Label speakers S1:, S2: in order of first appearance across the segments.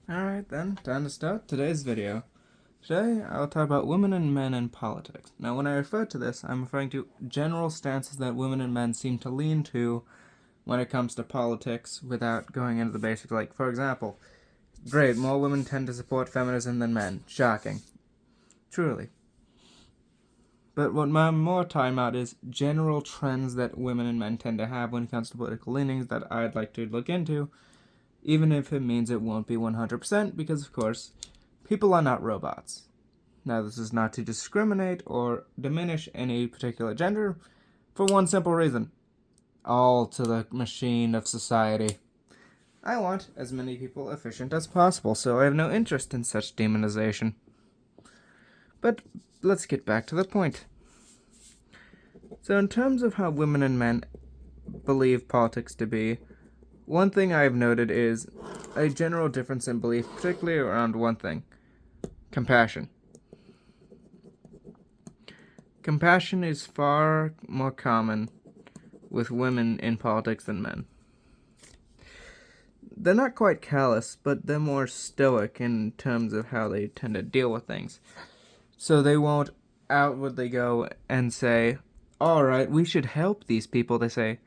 S1: Alright then, time to start today's video. Today, I'll talk about women and men in politics. Now, when I refer to this, I'm referring to general stances that women and men seem to lean to when it comes to politics without going into the basics. Like, for example, great, more women tend to support feminism than men. Shocking. Truly. But what I'm more talking about is general trends that women and men tend to have when it comes to political leanings that I'd like to look into, even if it means it won't be 100%, because, of course, people are not robots. Now, this is not to discriminate or diminish any particular gender, for one simple reason. All to the machine of society. I want as many people efficient as possible, so I have no interest in such demonization. But let's get back to the point. So, in terms of how women and men believe politics to be, one thing I have noted is a general difference in belief, particularly around one thing: compassion. Compassion is far more common with women in politics than men. They're not quite callous, but they're more stoic in terms of how they tend to deal with things. So they won't outwardly go and say, alright, we should help these people. They say,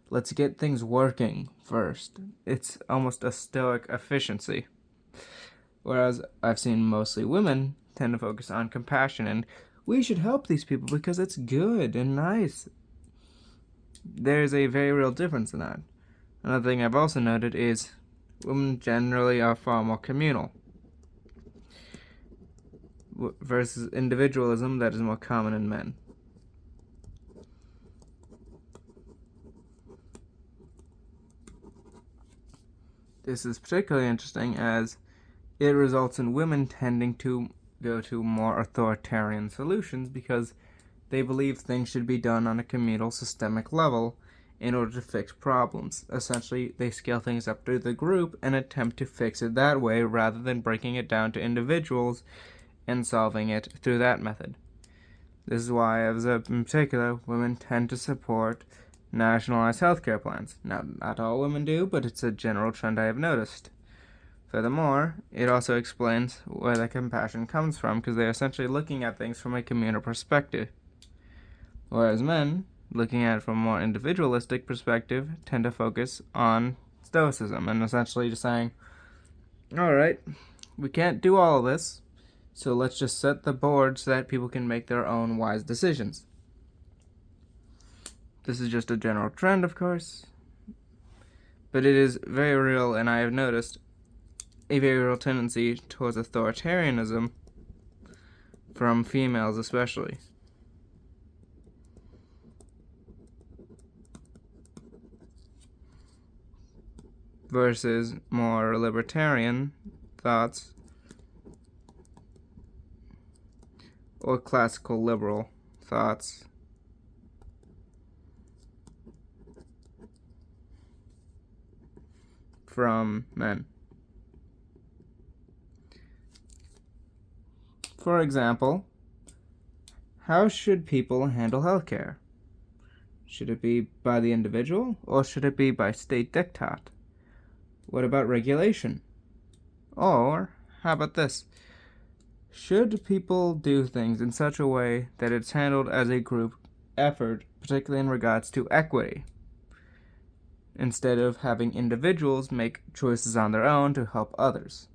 S1: let's get things working first. It's almost a stoic efficiency. Whereas I've seen mostly women tend to focus on compassion and we should help these people because it's good and nice. There's a very real difference in that. Another thing I've also noted is women generally are far more communal versus individualism that is more common in men. This is particularly interesting as it results in women tending to go to more authoritarian solutions because they believe things should be done on a communal systemic level in order to fix problems. Essentially, they scale things up to the group and attempt to fix it that way rather than breaking it down to individuals and solving it through that method. This is why, as in particular, women tend to support nationalized healthcare plans. Now, not all women do, but it's a general trend I have noticed. Furthermore, it also explains where the compassion comes from, because they're essentially looking at things from a communal perspective. Whereas men, looking at it from a more individualistic perspective, tend to focus on stoicism and essentially just saying, alright, we can't do all of this, so let's just set the board so that people can make their own wise decisions. This is just a general trend, of course, but it is very real, and I have noticed a very real tendency towards authoritarianism from females especially. Versus more libertarian thoughts or classical liberal thoughts from men. For example, how should people handle healthcare? Should it be by the individual or should it be by state diktat? What about regulation? Or, how about this? Should people do things in such a way that it's handled as a group effort, particularly in regards to equity, instead of having individuals make choices on their own to help others?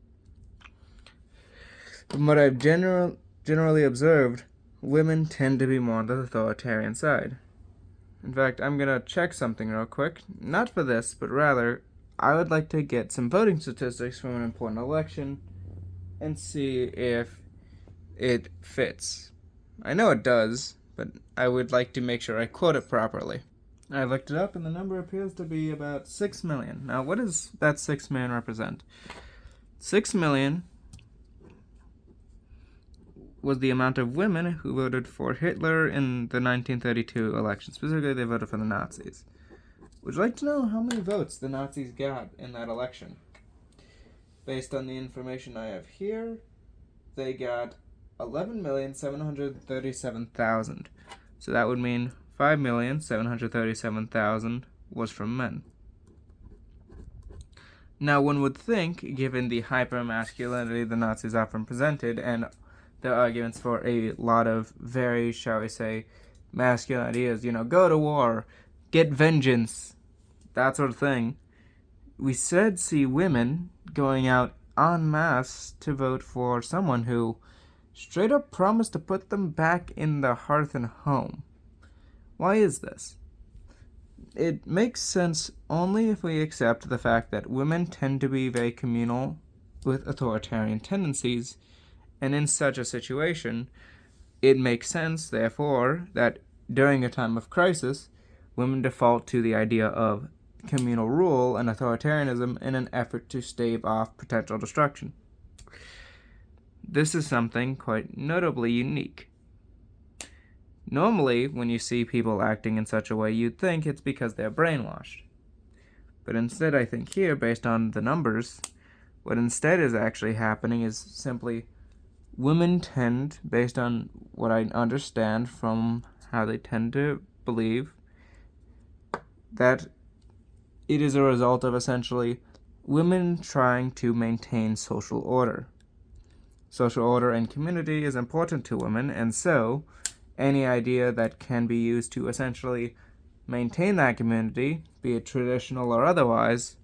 S1: From what I've generally observed, women tend to be more on the authoritarian side. In fact, I'm going to check something real quick. Not for this, but rather, I would like to get some voting statistics from an important election and see if it fits. I know it does, but I would like to make sure I quote it properly. I looked it up and the number appears to be about 6 million. Now, what does that 6 million represent? 6 million was the amount of women who voted for Hitler in the 1932 election. Specifically, they voted for the Nazis. Would you like to know how many votes the Nazis got in that election? Based on the information I have here, they got 11,737,000. So that would mean 5,737,000 was from men. Now, one would think, given the hyper-masculinity the Nazis often presented and their arguments for a lot of very, shall we say, masculine ideas, go to war, get vengeance, that sort of thing, we said see women going out en masse to vote for someone who straight up promised to put them back in the hearth and home. Why is this? It makes sense only if we accept the fact that women tend to be very communal with authoritarian tendencies, and in such a situation, it makes sense, therefore, that during a time of crisis, women default to the idea of communal rule and authoritarianism in an effort to stave off potential destruction. This is something quite notably unique. Normally, when you see people acting in such a way, you'd think it's because they're brainwashed. But instead, I think here, based on the numbers, what instead is actually happening is simply women tend, based on what I understand from how they tend to believe, that it is a result of essentially women trying to maintain social order. Social order and community is important to women, and so any idea that can be used to essentially maintain that community, be it traditional or otherwise,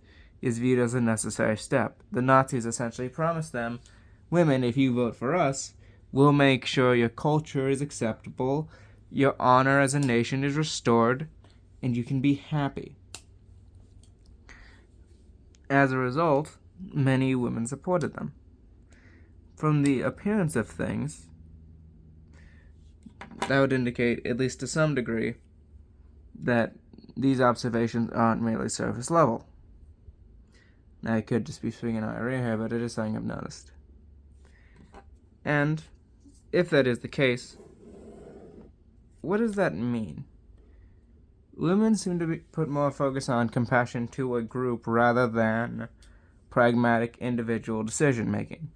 S1: is viewed as a necessary step. The Nazis essentially promised them, women, if you vote for us, we'll make sure your culture is acceptable, your honor as a nation is restored, and you can be happy. As a result, many women supported them. From the appearance of things, that would indicate, at least to some degree, that these observations aren't merely surface level. Now, I could just be swinging out right here, but it is something I've noticed. And if that is the case, what does that mean? Women seem to put more focus on compassion to a group rather than pragmatic individual decision making.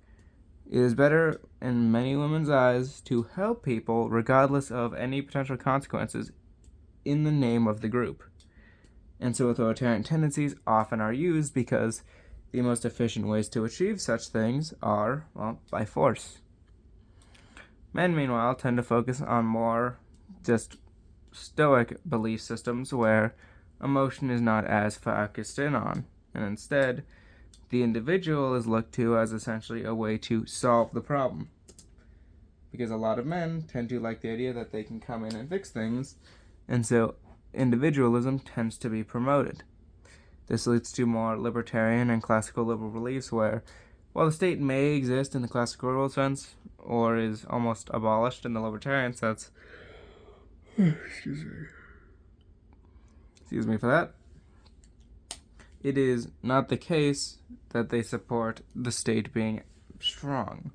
S1: It is better, in many women's eyes, to help people regardless of any potential consequences in the name of the group. And so authoritarian tendencies often are used because the most efficient ways to achieve such things are, by force. Men, meanwhile, tend to focus on more just stoic belief systems where emotion is not as focused in on, and instead, the individual is looked to as essentially a way to solve the problem. Because a lot of men tend to like the idea that they can come in and fix things, and so individualism tends to be promoted. This leads to more libertarian and classical liberal beliefs where, while the state may exist in the classical liberal sense, or is almost abolished in the libertarian sense, excuse me for that, it is not the case that they support the state being strong.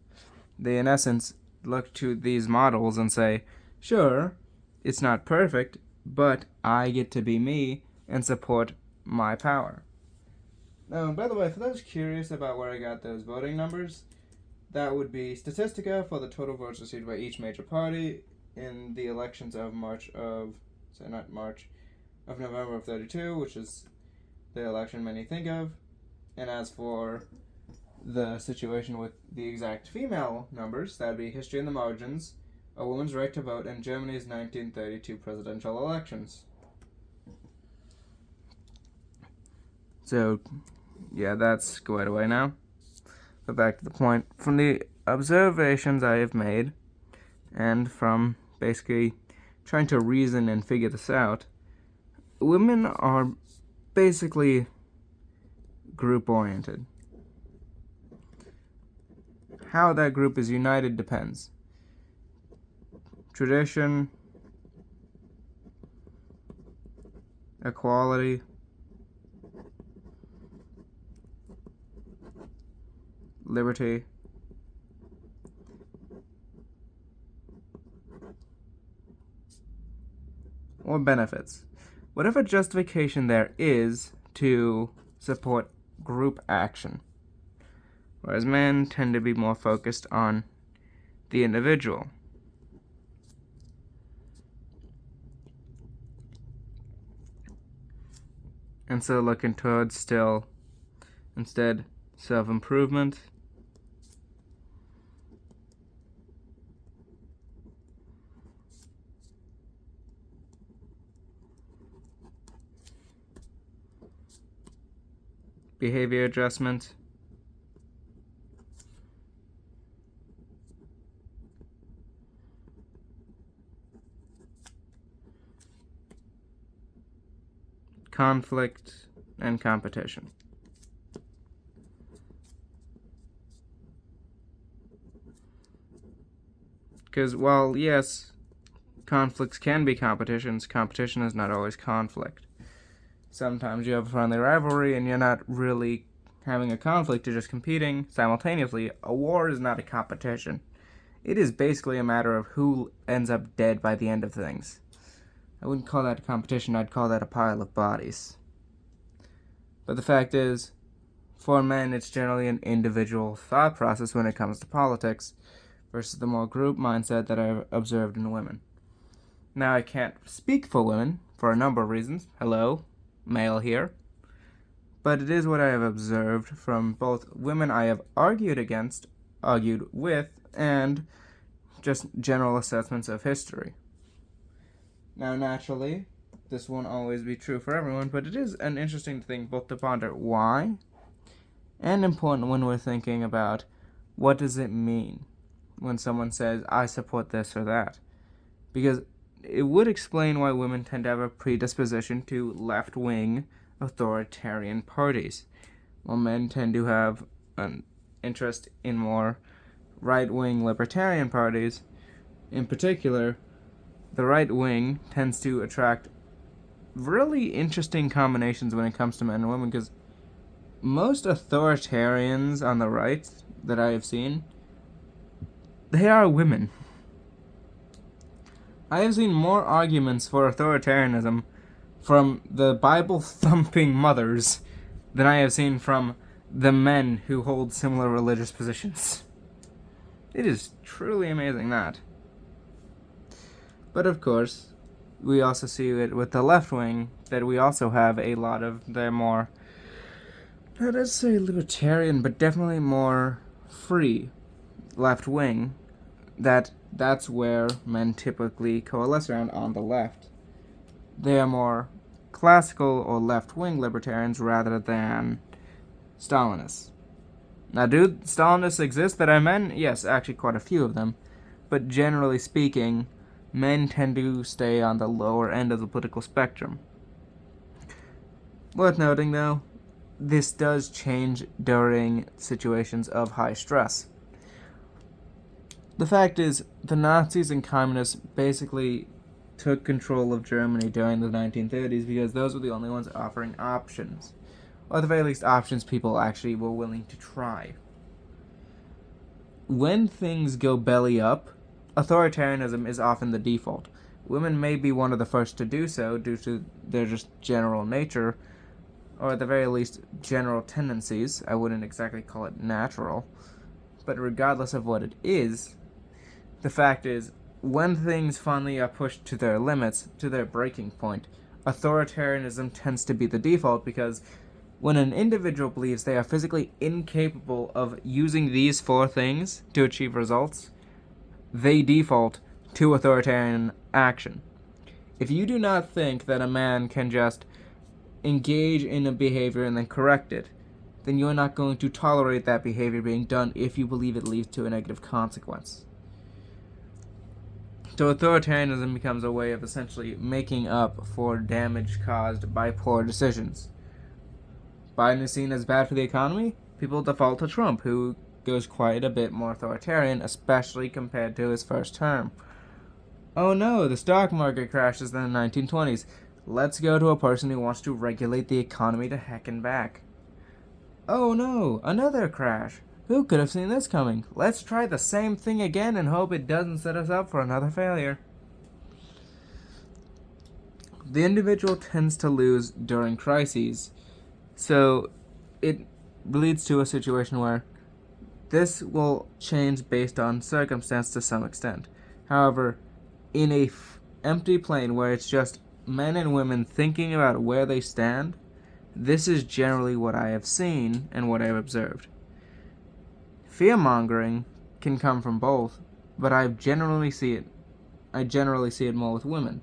S1: They, in essence, look to these models and say, sure, it's not perfect, but I get to be me and support my power. Now, by the way, for those curious about where I got those voting numbers, that would be Statistica for the total votes received by each major party in the elections of November of 32, which is the election many think of. And as for the situation with the exact female numbers, that would be history in the margins, a woman's right to vote in Germany's 1932 presidential elections. So, yeah, that's squared away now. But back to the point. From the observations I have made, and from basically trying to reason and figure this out, women are basically group-oriented. How that group is united depends. Tradition, equality, liberty, or benefits. Whatever justification there is to support group action. Whereas men tend to be more focused on the individual. And so looking towards still Instead, self-improvement. Behavior adjustment. Conflict and competition. Because while, yes, conflicts can be competitions, competition is not always conflict. Sometimes you have a friendly rivalry and you're not really having a conflict, you're just competing simultaneously. A war is not a competition. It is basically a matter of who ends up dead by the end of things. I wouldn't call that a competition, I'd call that a pile of bodies. But the fact is, for men, it's generally an individual thought process when it comes to politics, versus the more group mindset that I've observed in women. Now, I can't speak for women for a number of reasons. Hello, male here. But it is what I have observed from both women I have argued against, argued with, and just general assessments of history. Now, naturally, this won't always be true for everyone, but it is an interesting thing both to ponder why and important when we're thinking about what does it mean when someone says, I support this or that. Because it would explain why women tend to have a predisposition to left-wing authoritarian parties, while men tend to have an interest in more right-wing libertarian parties. In particular, the right wing tends to attract really interesting combinations when it comes to men and women, because most authoritarians on the right that I have seen, they are women. I have seen more arguments for authoritarianism from the Bible-thumping mothers than I have seen from the men who hold similar religious positions. It is truly amazing that. But of course, we also see it with the left wing, that we also have a lot of their more, not necessarily libertarian, but definitely more free left wing, that's where men typically coalesce around on the left. They are more classical or left-wing libertarians rather than Stalinists. Now, do Stalinists exist that are men? Yes, actually quite a few of them. But generally speaking, men tend to stay on the lower end of the political spectrum. Worth noting, though, this does change during situations of high stress. The fact is, the Nazis and communists basically took control of Germany during the 1930s because those were the only ones offering options. Or at the very least, options people actually were willing to try. When things go belly up, authoritarianism is often the default. Women may be one of the first to do so due to their just general nature, or at the very least, general tendencies. I wouldn't exactly call it natural. But regardless of what it is, the fact is, when things finally are pushed to their limits, to their breaking point, authoritarianism tends to be the default, because when an individual believes they are physically incapable of using these four things to achieve results, they default to authoritarian action. If you do not think that a man can just engage in a behavior and then correct it, then you are not going to tolerate that behavior being done if you believe it leads to a negative consequence. So authoritarianism becomes a way of essentially making up for damage caused by poor decisions. Biden is seen as bad for the economy. People default to Trump, who goes quite a bit more authoritarian, especially compared to his first term. Oh no, the stock market crashes in the 1920s. Let's go to a person who wants to regulate the economy to heck and back. Oh no, another crash. Who could have seen this coming? Let's try the same thing again and hope it doesn't set us up for another failure. The individual tends to lose during crises, so it leads to a situation where this will change based on circumstance to some extent. However, in a empty plane where it's just men and women thinking about where they stand, This is generally what I have seen and what I have observed. Fear-mongering can come from both, but I generally see it more with women.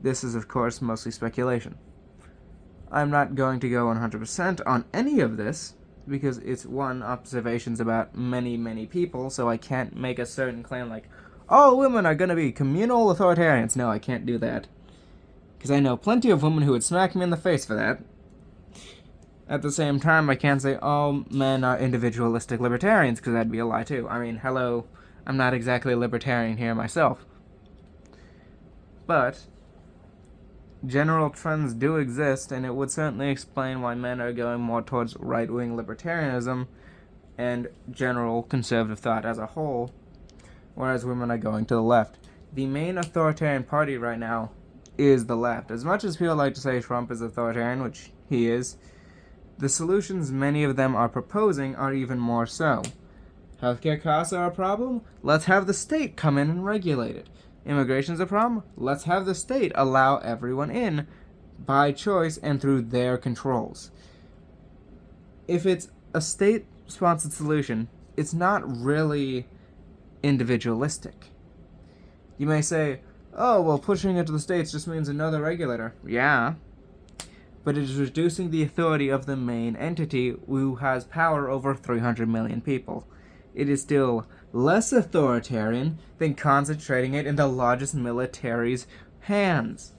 S1: This is, of course, mostly speculation. I'm not going to go 100% on any of this, because it's observations about many, many people, so I can't make a certain claim like, all women are going to be communal authoritarians. No, I can't do that. Because I know plenty of women who would smack me in the face for that. At the same time, I can't say all men are individualistic libertarians, because that'd be a lie too. I mean, hello, I'm not exactly a libertarian here myself. But general trends do exist, and it would certainly explain why men are going more towards right-wing libertarianism and general conservative thought as a whole, whereas women are going to the left. The main authoritarian party right now is the left. As much as people like to say Trump is authoritarian, which he is, the solutions many of them are proposing are even more so. Healthcare costs are a problem? Let's have the state come in and regulate it. Immigration's a problem? Let's have the state allow everyone in by choice and through their controls. If it's a state-sponsored solution, it's not really individualistic. You may say, oh, well, pushing it to the states just means another regulator. Yeah. But it is reducing the authority of the main entity who has power over 300 million people. It is still less authoritarian than concentrating it in the largest military's hands.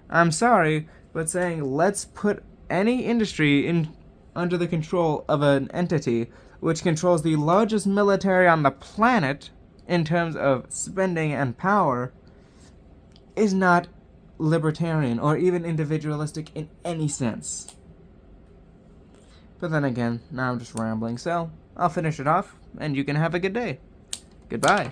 S1: I'm sorry, but saying let's put any industry under the control of an entity which controls the largest military on the planet in terms of spending and power is not libertarian or even individualistic in any sense. But then again, now I'm just rambling, so I'll finish it off, and you can have a good day. Goodbye.